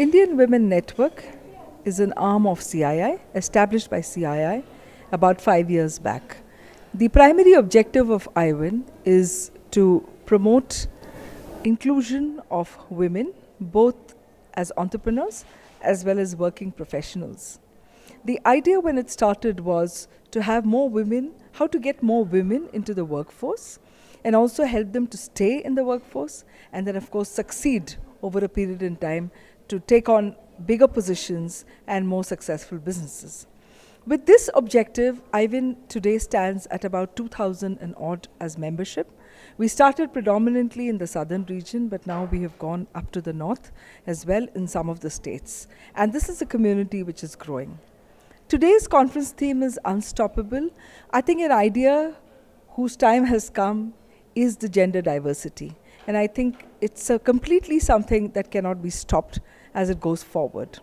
Indian Women Network is an arm of CII, established by CII about 5 years back. The primary objective of IWN is to promote inclusion of women, both as entrepreneurs as well as working professionals. The idea when it started was to have more women, how to get more women into the workforce and also help them to stay in the workforce and then of course succeed over a period in time to take on bigger positions and more successful businesses. With this objective, IWN today stands at about 2,000 and odd as membership. We started predominantly in the southern region, but now we have gone up to the north as well in some of the states. And this is a community which is growing. Today's conference theme is Unstoppable. I think an idea whose time has come is the gender diversity. And I think it's completely something that cannot be stopped as it goes forward.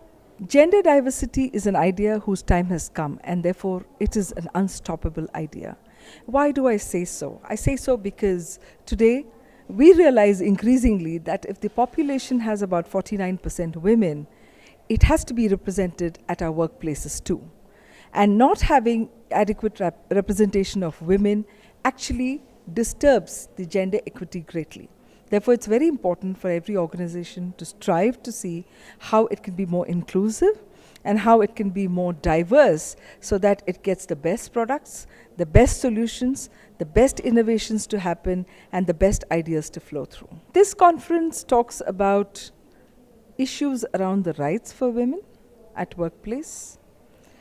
Gender diversity is an idea whose time has come, and therefore it is an unstoppable idea. Why do I say so? I say so because today we realize increasingly that if the population has about 49% women, it has to be represented at our workplaces too. And not having adequate representation of women actually disturbs the gender equity greatly. Therefore, it's very important for every organization to strive to see how it can be more inclusive and how it can be more diverse so that it gets the best products, the best solutions, the best innovations to happen, and the best ideas to flow through. This conference talks about issues around the rights for women at workplace.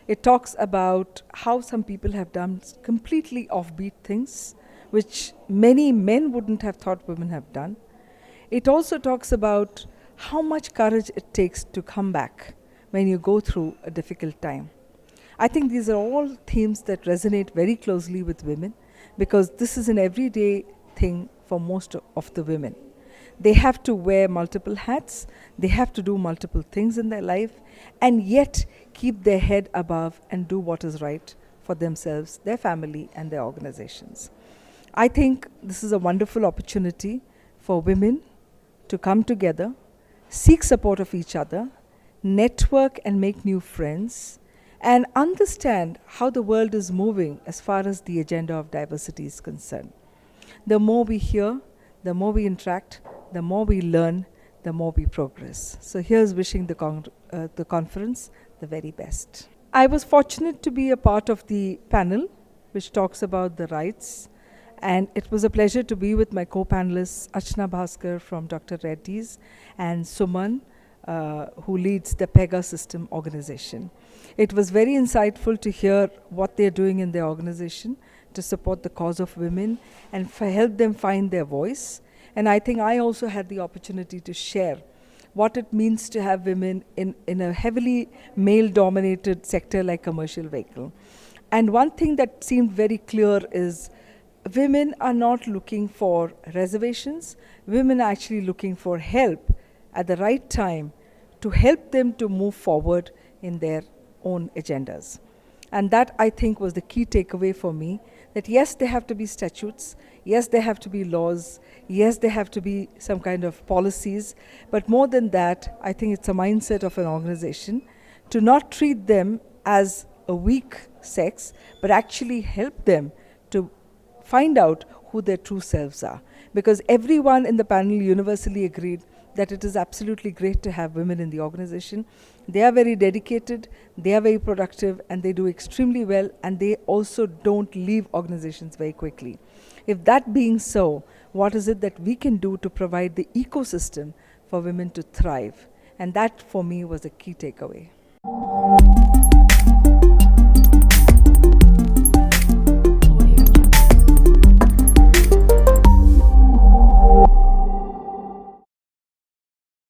It talks about how some people have done completely offbeat things which many men wouldn't have thought women have done. It also talks about how much courage it takes to come back when you go through a difficult time. I think these are all themes that resonate very closely with women because this is an everyday thing for most of the women. They have to wear multiple hats, they have to do multiple things in their life, and yet keep their head above and do what is right for themselves, their family, and their organizations. I think this is a wonderful opportunity for women to come together, seek support of each other, network and make new friends, and understand how the world is moving as far as the agenda of diversity is concerned. The more we hear, the more we interact, the more we learn, the more we progress. So here's wishing the conference the very best. I was fortunate to be a part of the panel which talks about the rights. And it was a pleasure to be with my co-panelists, Achna Bhaskar from Dr. Reddy's and Suman, who leads the PEGA system organization. It was very insightful to hear what they're doing in their organization to support the cause of women and help them find their voice. And I think I also had the opportunity to share what it means to have women in a heavily male-dominated sector like commercial vehicle. And one thing that seemed very clear is women are not looking for reservations. Women are actually looking for help at the right time to help them to move forward in their own agendas. And that, I think, was the key takeaway for me, that yes, there have to be statutes, yes, there have to be laws, yes, there have to be some kind of policies, but more than that, I think it's a mindset of an organization to not treat them as a weak sex, but actually help them to find out who their true selves are. Because everyone in the panel universally agreed that it is absolutely great to have women in the organization. They are very dedicated, they are very productive, and they do extremely well, and they also don't leave organizations very quickly. If that being so, what is it that we can do to provide the ecosystem for women to thrive? And that, for me, was a key takeaway.